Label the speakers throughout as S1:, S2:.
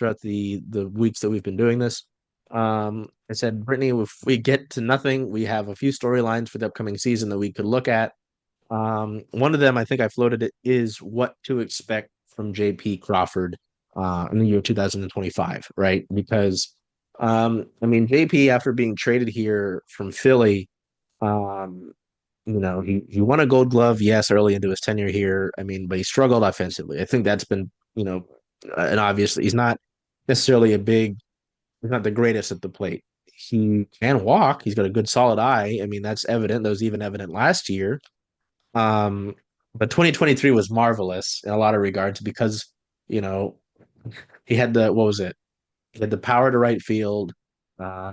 S1: throughout the weeks that we've been doing this. I said, Brittany, if we get to nothing, we have a few storylines for the upcoming season that we could look at. One of them, I think I floated it, is what to expect from JP Crawford in the year 2025, right? Because I mean, JP, after being traded here from Philly, um, he won a gold glove, yes, early into his tenure here. I mean, but he struggled offensively. I think that's been, and obviously he's not necessarily he's not the greatest at the plate. He can walk. He's got a good solid eye. I mean, that's evident. That was even evident last year. Um, but 2023 was marvelous in a lot of regards because, you know, he had what was it? He had the power to right field.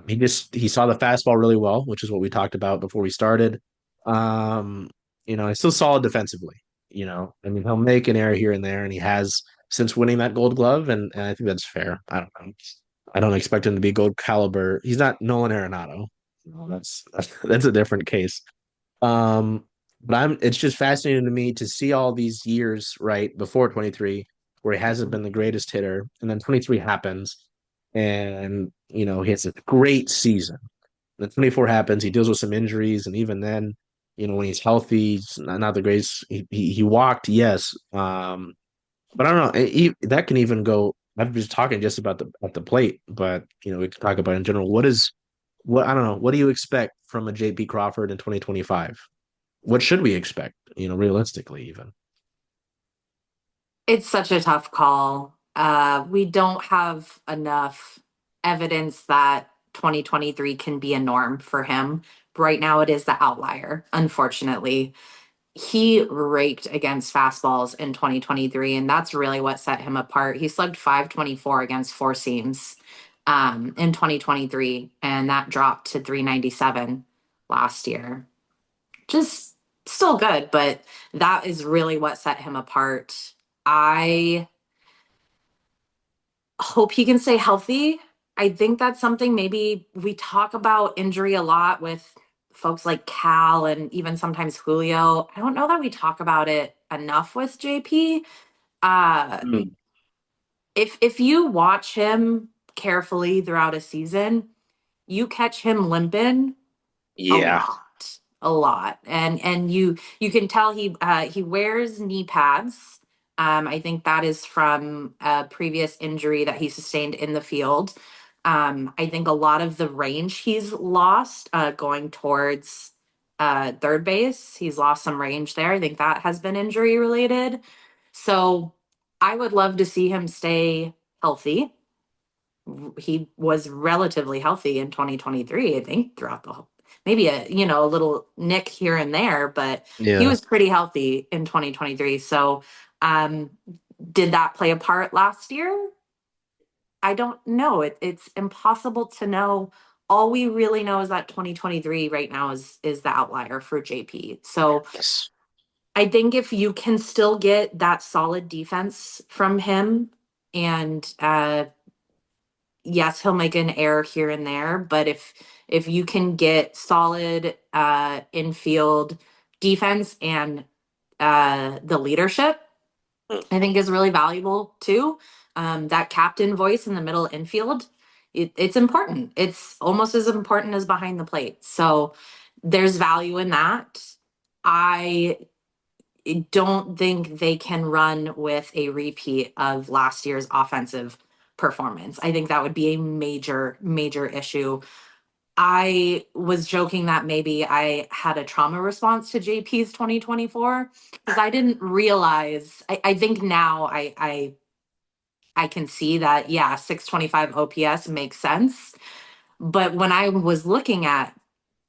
S1: He saw the fastball really well, which is what we talked about before we started. Um, he's still solid defensively. I mean, he'll make an error here and there, and he has since winning that Gold Glove, and I think that's fair. I don't know. I don't expect him to be gold caliber. He's not Nolan Arenado. No, that's a different case. Um, but it's just fascinating to me to see all these years right before 23 where he hasn't been the greatest hitter, and then 23 happens, and he has a great season. Then 24 happens, he deals with some injuries, and even then, when he's healthy, he's not the greatest. He walked, yes, but I don't know. That can even go. I'm just talking just about the at the plate, but we can talk about in general. What I don't know. What do you expect from a JP Crawford in 2025? What should we expect? Realistically, even.
S2: It's such a tough call. We don't have enough evidence that 2023 can be a norm for him. Right now, it is the outlier, unfortunately. He raked against fastballs in 2023, and that's really what set him apart. He slugged 524 against four seams in 2023, and that dropped to 397 last year. Just still good, but that is really what set him apart. I hope he can stay healthy. I think that's something maybe we talk about injury a lot with folks like Cal and even sometimes Julio. I don't know that we talk about it enough with JP. Uh,
S1: Mm.
S2: if you watch him carefully throughout a season, you catch him limping a
S1: Yeah.
S2: lot, a lot, and you can tell he wears knee pads. I think that is from a previous injury that he sustained in the field. I think a lot of the range he's lost going towards third base. He's lost some range there. I think that has been injury related. So I would love to see him stay healthy. He was relatively healthy in 2023, I think, throughout the whole, maybe a little nick here and there, but he
S1: Yeah.
S2: was pretty healthy in 2023. So, um, did that play a part last year? I don't know. It's impossible to know. All we really know is that 2023 right now is the outlier for JP. So
S1: Yes.
S2: I think if you can still get that solid defense from him, and yes, he'll make an error here and there, but if you can get solid infield defense and the leadership, I think is really valuable too. That captain voice in the middle infield, it's important. It's almost as important as behind the plate. So there's value in that. I don't think they can run with a repeat of last year's offensive performance. I think that would be a major, major issue. I was joking that maybe I had a trauma response to JP's 2024 because I didn't realize. I think now I can see that, yeah, 625 OPS makes sense. But when I was looking at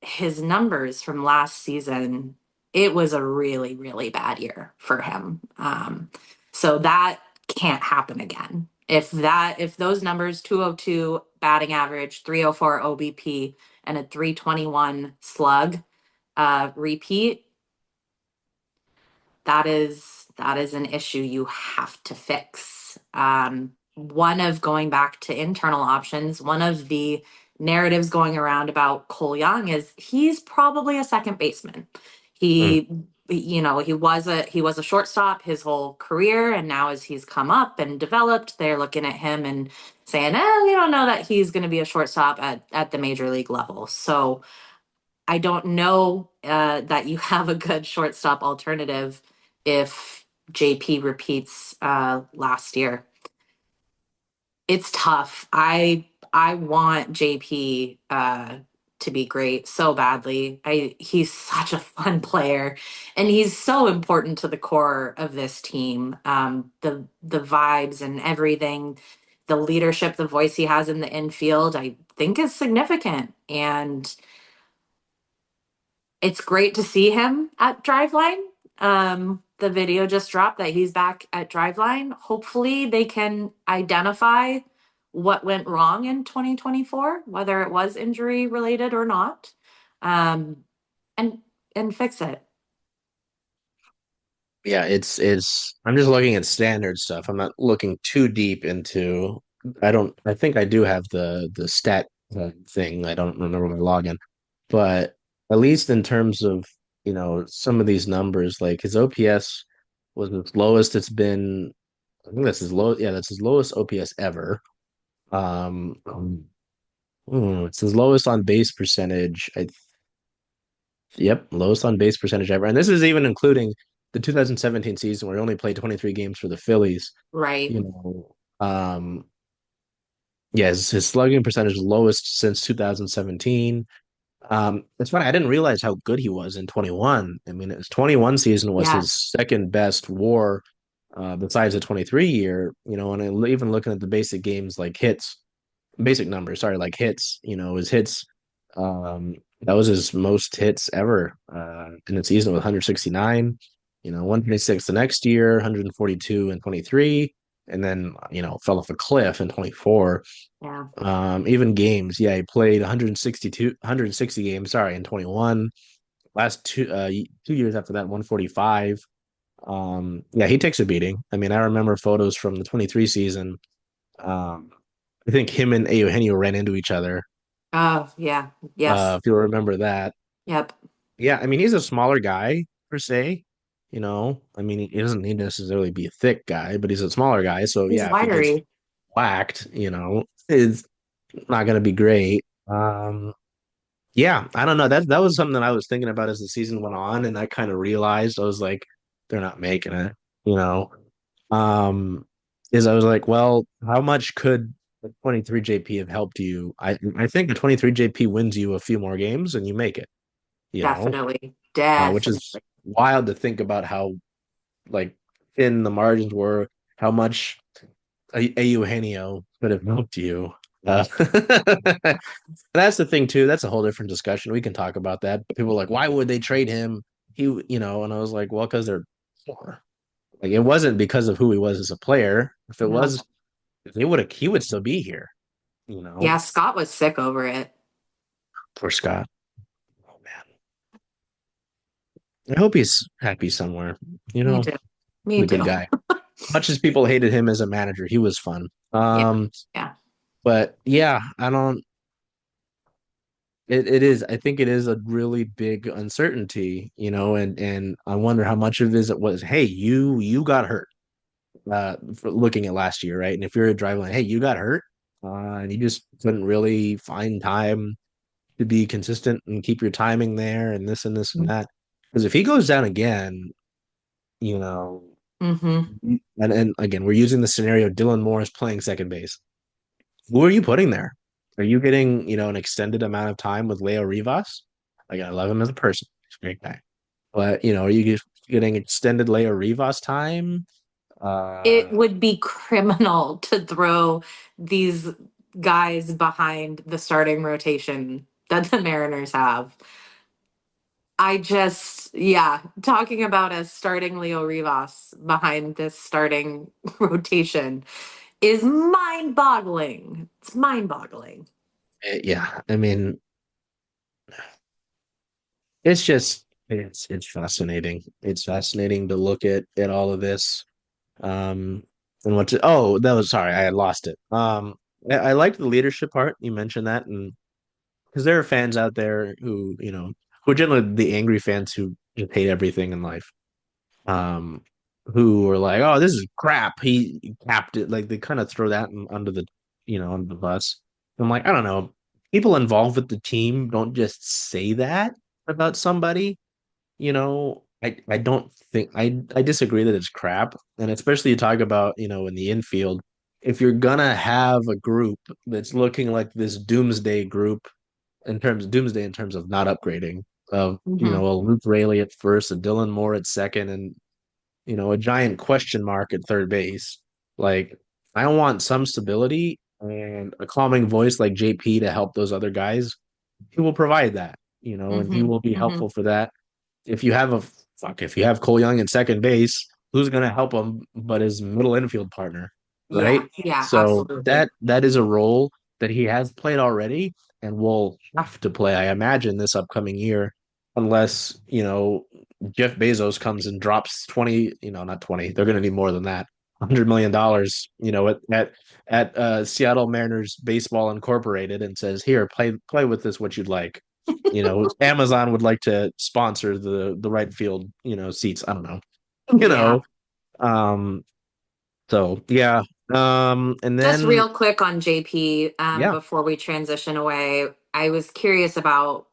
S2: his numbers from last season, it was a really, really bad year for him. So that can't happen again. If those numbers, 202 batting average, 304 OBP, and a 321 slug repeat, that is an issue you have to fix. One of going back to internal options, one of the narratives going around about Cole Young is he's probably a second baseman.
S1: Mm.
S2: He he was a shortstop his whole career, and now as he's come up and developed, they're looking at him and saying, we don't know that he's going to be a shortstop at the major league level. So I don't know that you have a good shortstop alternative if JP repeats last year. It's tough. I want JP to be great so badly. He's such a fun player, and he's so important to the core of this team. The vibes and everything, the leadership, the voice he has in the infield, I think is significant. And it's great to see him at Driveline. The video just dropped that he's back at Driveline. Hopefully, they can identify what went wrong in 2024, whether it was injury related or not, um, and and fix it.
S1: Yeah, it's I'm just looking at standard stuff. I'm not looking too deep into I think I do have the stat thing. I don't remember my login. But at least in terms of, some of these numbers, like his OPS was the lowest it's been. I think that's his low, yeah, that's his lowest OPS ever. It's his lowest on base percentage. Yep, lowest on base percentage ever. And this is even including the 2017 season where he only played 23 games for the Phillies.
S2: Right.
S1: You know, yeah, his slugging percentage is lowest since 2017. It's funny, I didn't realize how good he was in 21. I mean, his 21 season was
S2: Yeah.
S1: his second best WAR, besides the 23 year. Even looking at the basic games like hits, basic numbers, sorry, like hits. His hits, that was his most hits ever in the season with 169. 126 the next year, 142 and 23, and then fell off a cliff in 24.
S2: Yeah.
S1: Even games, yeah, he played 160 games, sorry, in 21. Last 2 years after that, 145. Yeah, he takes a beating. I mean, I remember photos from the 23 season. Um, I think him and Eugenio ran into each other.
S2: Oh, yeah. Yes.
S1: If you'll remember that.
S2: Yep.
S1: Yeah, I mean, he's a smaller guy per se. I mean, he doesn't need to necessarily be a thick guy, but he's a smaller guy. So
S2: He's
S1: yeah, if he gets
S2: wiry.
S1: whacked, it's not going to be great. Yeah, I don't know. That was something that I was thinking about as the season went on, and I kind of realized I was like, they're not making it. You know, um, is I was like, well, how much could the 23 JP have helped you? I think the 23 JP wins you a few more games and you make it. You know,
S2: Definitely.
S1: which
S2: Definitely.
S1: is wild to think about how like thin the margins were, how much a Eugenio could have helped you. That's the thing too. That's a whole different discussion. We can talk about that. People are like, why would they trade him? And I was like, well, because they're poor. Like it wasn't because of who he was as a player. If it
S2: No.
S1: was, he would still be here.
S2: Yeah, Scott was sick over it.
S1: Poor Scott. Oh man, I hope he's happy somewhere. You
S2: Me
S1: know,
S2: too.
S1: he's
S2: Me
S1: a good
S2: too.
S1: guy. Much as people hated him as a manager, he was fun.
S2: Yeah. Yeah.
S1: But yeah, I don't. It is. I think it is a really big uncertainty, and I wonder how much of it was, hey, you got hurt, for looking at last year, right? And if you're a driver line, hey, you got hurt, and you just couldn't really find time to be consistent and keep your timing there, and this and that. Because if he goes down again, you know,
S2: Mm-hmm.
S1: and again, we're using the scenario Dylan Moore is playing second base. Who are you putting there? Are you getting, an extended amount of time with Leo Rivas? Like, I love him as a person. He's a great guy. But, are you getting extended Leo Rivas time?
S2: It
S1: Uh,
S2: would be criminal to throw these guys behind the starting rotation that the Mariners have. Yeah, talking about a starting Leo Rivas behind this starting rotation is mind boggling. It's mind boggling.
S1: yeah, I mean, it's fascinating. It's fascinating to look at all of this. Um, and that was, sorry, I had lost it. I liked the leadership part. You mentioned that, and because there are fans out there who are generally the angry fans who just hate everything in life. Um, who were like, "Oh, this is crap." He capped it. Like they kind of throw that under the, under the bus. I'm like, I don't know. People involved with the team don't just say that about somebody. I don't think I disagree that it's crap. And especially you talk about, in the infield, if you're gonna have a group that's looking like this doomsday group in terms of not upgrading, of,
S2: Hmm.
S1: a Luke Raley at first, a Dylan Moore at second, and a giant question mark at third base. Like, I want some stability and a calming voice like JP to help those other guys. He will provide that, and he
S2: Hmm.
S1: will be
S2: Hmm.
S1: helpful for that. If you have Cole Young in second base, who's going to help him but his middle infield partner,
S2: Yeah,
S1: right?
S2: yeah,
S1: So
S2: absolutely.
S1: that is a role that he has played already and will have to play, I imagine, this upcoming year, unless, Jeff Bezos comes and drops 20, not 20, they're going to need more than that. $100 million, at Seattle Mariners Baseball Incorporated, and says, "Here, play with this what you'd like." Amazon would like to sponsor the right field, seats. I don't know. You
S2: Yeah.
S1: know. Um, so yeah. And
S2: Just
S1: then
S2: real quick on JP,
S1: yeah.
S2: before we transition away, I was curious about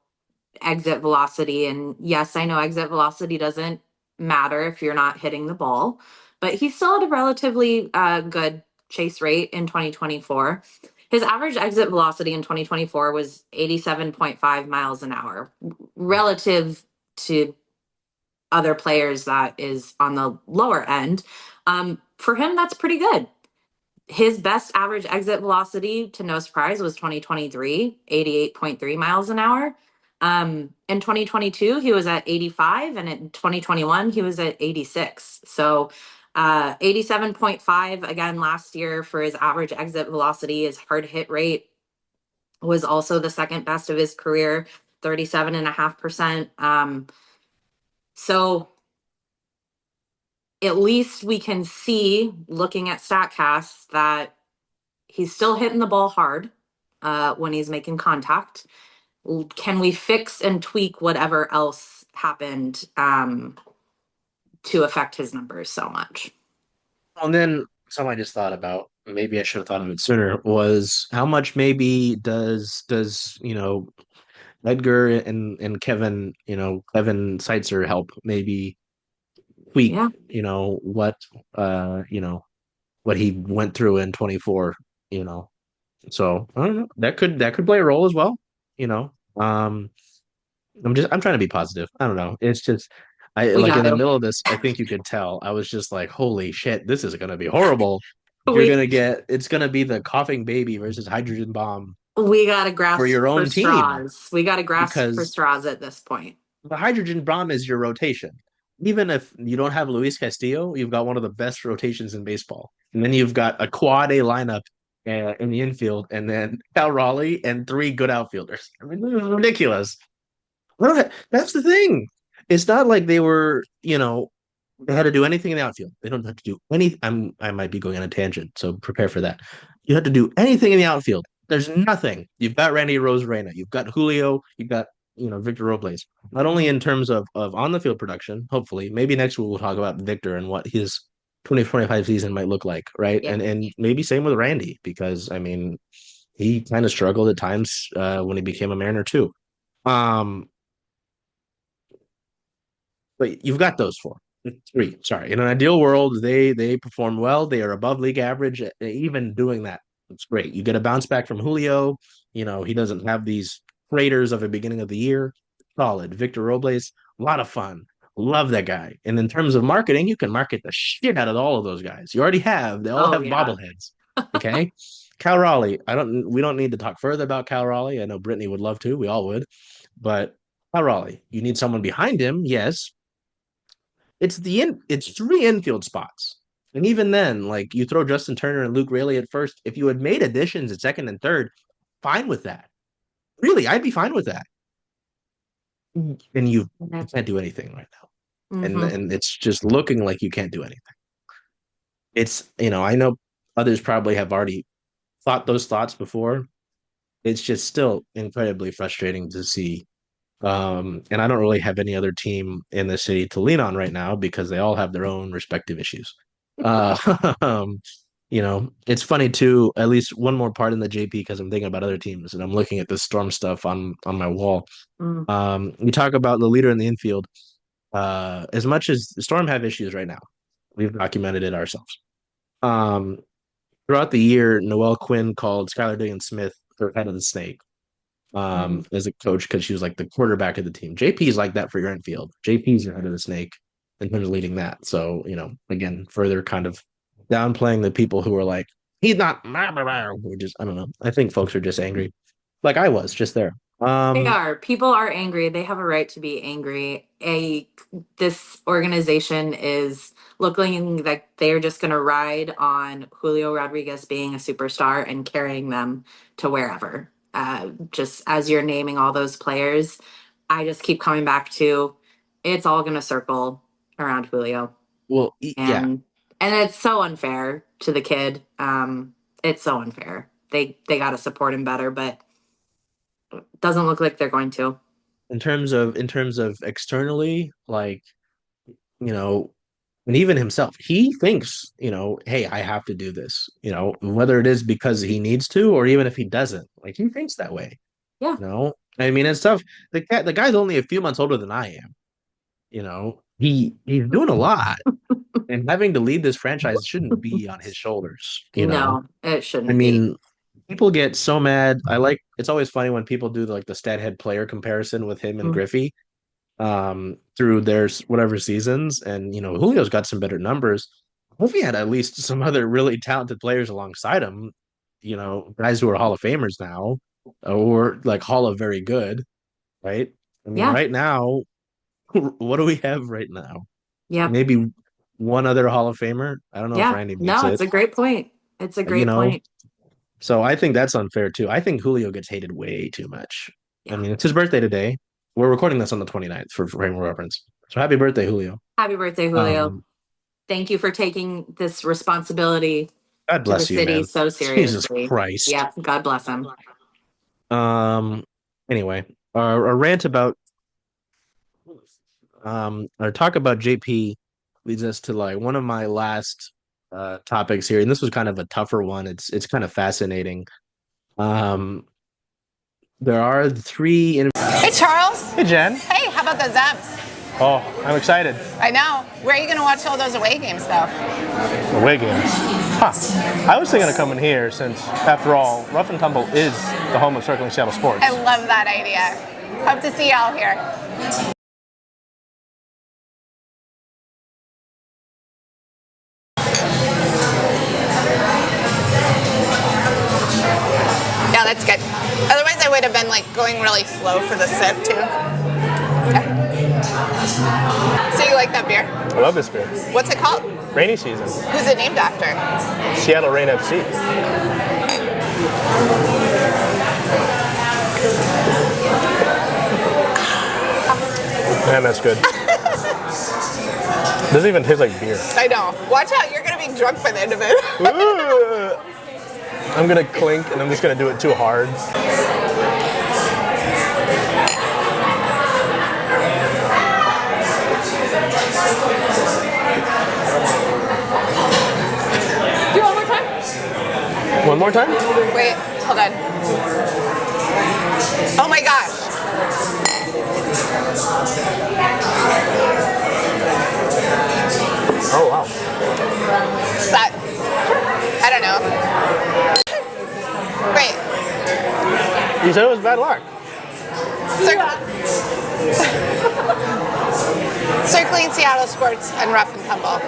S2: exit velocity. And yes, I know exit velocity doesn't matter if you're not hitting the ball, but he still had a relatively good chase rate in 2024. His average exit velocity in 2024 was 87.5 miles an hour. Relative to other players, that is on the lower end. For him, that's pretty good. His best average exit velocity, to no surprise, was 2023, 88.3 miles an hour. In 2022, he was at 85, and in 2021, he was at 86. So 87.5 again last year for his average exit velocity. His hard hit rate was also the second best of his career, 37.5%. So at least we can see, looking at StatCast, that he's still hitting the ball hard when he's making contact. Can we fix and tweak whatever else happened to affect his numbers so much?
S1: And then something I just thought about, maybe I should have thought of it sooner, was how much maybe does Edgar and Kevin, Kevin Seitzer help maybe tweak,
S2: Yeah.
S1: what he went through in 24, you know. So I don't know. That could play a role as well. You know. Um I'm trying to be positive. I don't know. It's just I
S2: We
S1: like
S2: got
S1: in the
S2: to.
S1: middle of this, I think you could tell. I was just like, holy shit, this is gonna be horrible.
S2: We
S1: It's gonna be the coughing baby versus hydrogen bomb
S2: we got to
S1: for
S2: grasp
S1: your
S2: for
S1: own team
S2: straws. We got to grasp for
S1: because
S2: straws at this point.
S1: the hydrogen bomb is your rotation. Even if you don't have Luis Castillo, you've got one of the best rotations in baseball. And then you've got a quad A lineup in the infield, and then Cal Raleigh and three good outfielders. I mean, this is ridiculous. That's the thing. It's not like they had to do anything in the outfield. They don't have to do any. I might be going on a tangent, so prepare for that. You have to do anything in the outfield. There's nothing. You've got Randy Rosarena. You've got Julio. You've got Victor Robles. Not only in terms of on the field production. Hopefully, maybe next week we'll talk about Victor and what his 2025 season might look like, right?
S2: Yeah.
S1: And maybe same with Randy because I mean he kind of struggled at times when he became a Mariner too. Um, but you've got those four. Three. Sorry. In an ideal world, they perform well. They are above league average. Even doing that, it's great. You get a bounce back from Julio. He doesn't have these craters of the beginning of the year. Solid. Victor Robles, a lot of fun. Love that guy. And in terms of marketing, you can market the shit out of all of those guys. You already have. They all
S2: Oh
S1: have
S2: yeah.
S1: bobbleheads. Okay. Cal Raleigh. We don't need to talk further about Cal Raleigh. I know Brittany would love to. We all would. But Cal Raleigh, you need someone behind him, yes, it's three infield spots. And even then, like you throw Justin Turner and Luke Raley at first, if you had made additions at second and third, fine with that. Really, I'd be fine with that. And you can't do anything right now.
S2: Mm-hmm.
S1: And it's just looking like you can't do anything. I know others probably have already thought those thoughts before. It's just still incredibly frustrating to see And I don't really have any other team in the city to lean on right now because they all have their own respective issues. Um, it's funny too, at least one more part in the JP because I'm thinking about other teams and I'm looking at the Storm stuff on my wall.
S2: Mm.
S1: You talk about the leader in the infield. As much as the Storm have issues right now, we've documented it ourselves. Um, Throughout the year, Noelle Quinn called Skylar Diggins Smith her head of the snake
S2: Mm.
S1: as a coach because she was like the quarterback of the team. JP is like that for your infield. JP is your head of the snake in terms of leading that. So, again, further kind of downplaying the people who are like, he's not, we're just, I don't know. I think folks are just angry. Like I was just there.
S2: They are. People are angry. They have a right to be angry. This organization is looking like they're just going to ride on Julio Rodriguez being a superstar and carrying them to wherever. Just as you're naming all those players, I just keep coming back to it's all going to circle around Julio,
S1: Well, yeah.
S2: and it's so unfair to the kid. It's so unfair. They got to support him better, but doesn't look like they're going to.
S1: In terms of externally, like, you know, and even himself, he thinks, hey, I have to do this, whether it is because he needs to or even if he doesn't, like he thinks that way,
S2: Yeah.
S1: I mean, it's tough. The guy's only a few months older than I am, he's doing a lot, and having to lead this franchise shouldn't be on his shoulders.
S2: No, it
S1: I
S2: shouldn't be.
S1: mean, people get so mad. It's always funny when people do like the stat head player comparison with him and
S2: Mm.
S1: Griffey through their whatever seasons. And Julio's got some better numbers. If he had at least some other really talented players alongside him, guys who are Hall of Famers now, or like Hall of Very Good, right? I mean,
S2: Yeah.
S1: right now, what do we have right now?
S2: Yep.
S1: Maybe one other Hall of Famer. I don't know if
S2: Yeah.
S1: Randy makes
S2: No,
S1: it.
S2: it's a great point. It's a
S1: You
S2: great
S1: know,
S2: point.
S1: so I think that's unfair too. I think Julio gets hated way too much. I
S2: Yeah.
S1: mean, it's his birthday today. We're recording this on the 29th for frame of reference. So happy birthday, Julio.
S2: Happy birthday, Julio.
S1: Um,
S2: Thank you for taking this responsibility
S1: God
S2: to the
S1: bless you,
S2: city
S1: man.
S2: so
S1: Jesus
S2: seriously.
S1: Christ.
S2: Yeah. God bless him.
S1: Um, anyway, our rant about our talk about JP leads us to like one of my last topics here, and this was kind of a tougher one. It's kind of fascinating. Um, there are three
S3: Hey, Charles.
S4: Hey, Jen.
S3: Hey, how about the Zeps?
S4: Oh, I'm excited.
S3: I know. Where are you going to watch all those away games, though?
S4: Away games. Huh. I was thinking of coming here since, after all, Rough and Tumble is the home of Circling Seattle Sports.
S3: I love that idea. Hope to see y'all here. Yeah, that's good. Otherwise, I would have been like going really slow for the sip too. Okay. So you like that beer?
S4: I love this beer.
S3: What's it called?
S4: Rainy season.
S3: Who's it named after?
S4: Seattle Rain FC. Man, that's good. Doesn't even taste like beer.
S3: I know. Watch out, you're gonna be drunk by the end of it.
S4: Ooh. I'm gonna clink and I'm just gonna do it too hard.
S3: Do one more time?
S4: One more time?
S3: Wait, hold on. Oh my gosh.
S4: Oh, wow.
S3: That, I don't know. Wait.
S4: You said it was bad luck.
S3: Circling Seattle Sports and Rough and Tumble.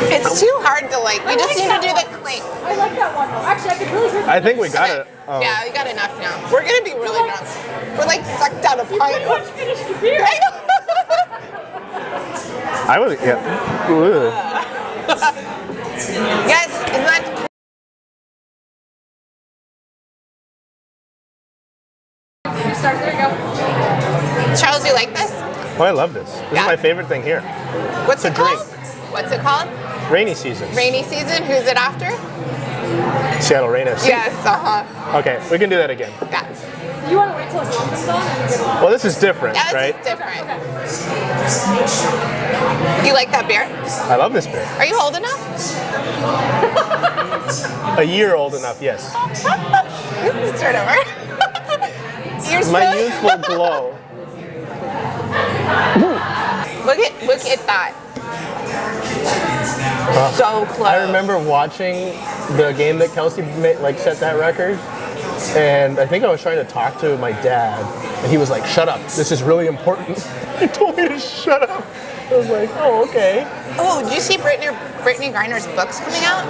S3: It's too hard to like. We just need to do the clink.
S5: I like that one though. Actually, I could really drink.
S4: I think we got it.
S3: Yeah, we got enough now. We're gonna be really drunk. We're like sucked down a
S5: Pretty
S3: pint.
S5: much finished the beer.
S3: I know.
S4: I was, yeah. Ooh.
S3: Yes, isn't that?
S5: Start. There you go.
S3: Charles, you like this?
S4: Oh, I love this. This
S3: Yeah.
S4: is my favorite thing here.
S3: What's
S4: It's
S3: it
S4: a drink.
S3: called? What's it called?
S4: Rainy season.
S3: Rainy season. Who's it after?
S4: Seattle Rain FC.
S3: Yes, uh-huh.
S4: Okay, we can do that again.
S3: Yeah.
S5: You want to wait till the song comes on? And you're gonna...
S4: Well, this is different,
S3: Yeah, this
S4: right?
S3: is different. You like that beer?
S4: I love this beer.
S3: Are you old enough?
S4: A year old enough, yes.
S3: Start over. You're
S4: My
S3: so...
S4: youthful glow.
S3: Look at that. So close.
S4: I remember watching the game that Kelsey set that record, and I think I was trying to talk to my dad, and he was like, "Shut up! This is really important." He told me to shut up. I was like, "Oh, okay."
S3: Oh, did you see Brittany Griner's books coming out?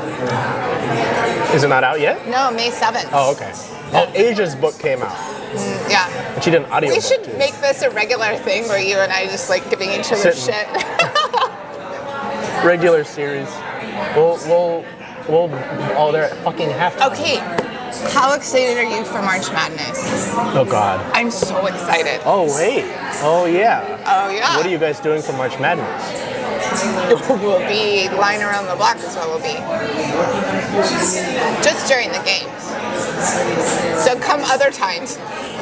S4: Is it not out yet?
S3: No, May 7th.
S4: Oh, okay. Oh, Asia's book came out,
S3: Yeah.
S4: and she did an audio.
S3: We should
S4: too.
S3: make this a regular thing where you and I just like giving each other
S4: Sitting.
S3: shit.
S4: regular series. We'll oh, they're at fucking halftime.
S3: Okay. How excited are you for March Madness?
S4: Oh God.
S3: I'm so excited.
S4: Oh wait. Oh yeah.
S3: Oh yeah.
S4: What are you guys doing for March Madness?
S3: We'll be lying around the block is what we'll be. Just during the games. So come other times.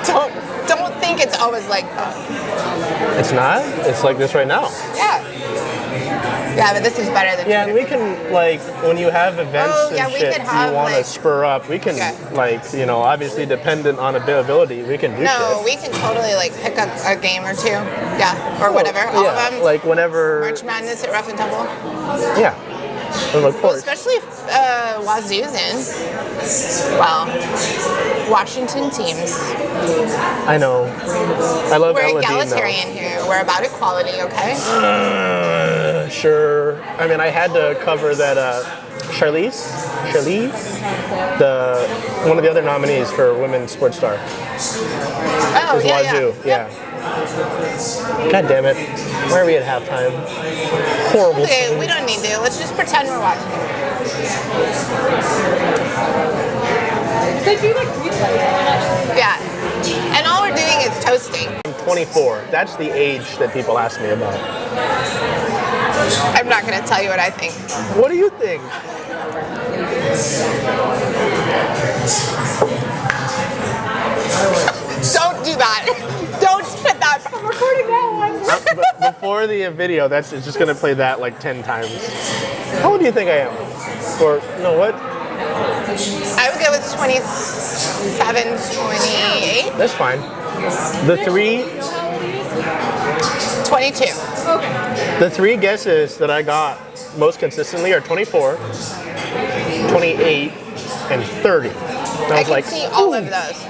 S3: Don't think it's always like that.
S4: It's not? It's like this right now.
S3: Yeah. Yeah, but this is better than
S4: Yeah, and we can, like, when you have events
S3: Oh, yeah,
S4: and
S3: we
S4: shit
S3: could have,
S4: you want to
S3: like-
S4: spur up, we can,
S3: Yeah.
S4: like, you know, obviously dependent on availability, we can do
S3: No,
S4: shit.
S3: we can totally like pick up a game or two. Yeah. Or whatever. All
S4: yeah,
S3: of them.
S4: like whenever,
S3: March Madness at Rough and Tumble.
S4: yeah. And of
S3: Well,
S4: course.
S3: especially if Wazoo's in. Well, Washington teams.
S4: I know. I love
S3: We're
S4: Eladine,
S3: egalitarian here. We're about equality, okay?
S4: Sure. I mean, I had to cover that Charlize, one of the other nominees for Women's Sports Star.
S3: Oh,
S4: Is
S3: yeah,
S4: Wazoo.
S3: yeah.
S4: God damn it. Why are we at halftime? Horrible.
S3: Okay, we don't need to. Let's just pretend we're watching.
S5: They do like replay.
S3: Yeah. And all we're doing is toasting.
S4: I'm 24. That's the age that people ask me about.
S3: I'm not going to tell you what I think.
S4: What do you think?
S3: Don't do that. Don't put that.
S5: I'm recording that one.
S4: Before the video, it's just gonna play that like 10 times. How old do you think I am? Or no, what?
S3: I would go with 27, 28,
S4: That's fine. The three
S3: 22.
S4: The three guesses that I got most consistently are 24, 28, and 30. And I
S3: I
S4: was
S3: can
S4: like,
S3: see all of those.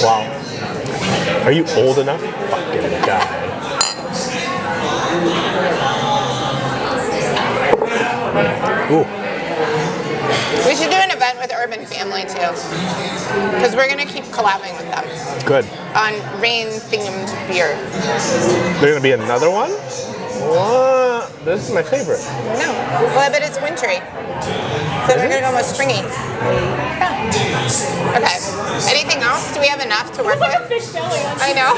S4: wow. Are you old enough? Fucking guy. Ooh.
S3: We should do an event with Urban Family too, because we're gonna keep collabing with them
S4: Good.
S3: on rain-themed beer.
S4: There's gonna be another one? What? This is my favorite.
S3: No, well, but it's wintry, so we're gonna go more springy. Yeah. Okay. Anything else? Do we have enough to work with?
S5: Big belly.
S3: I know.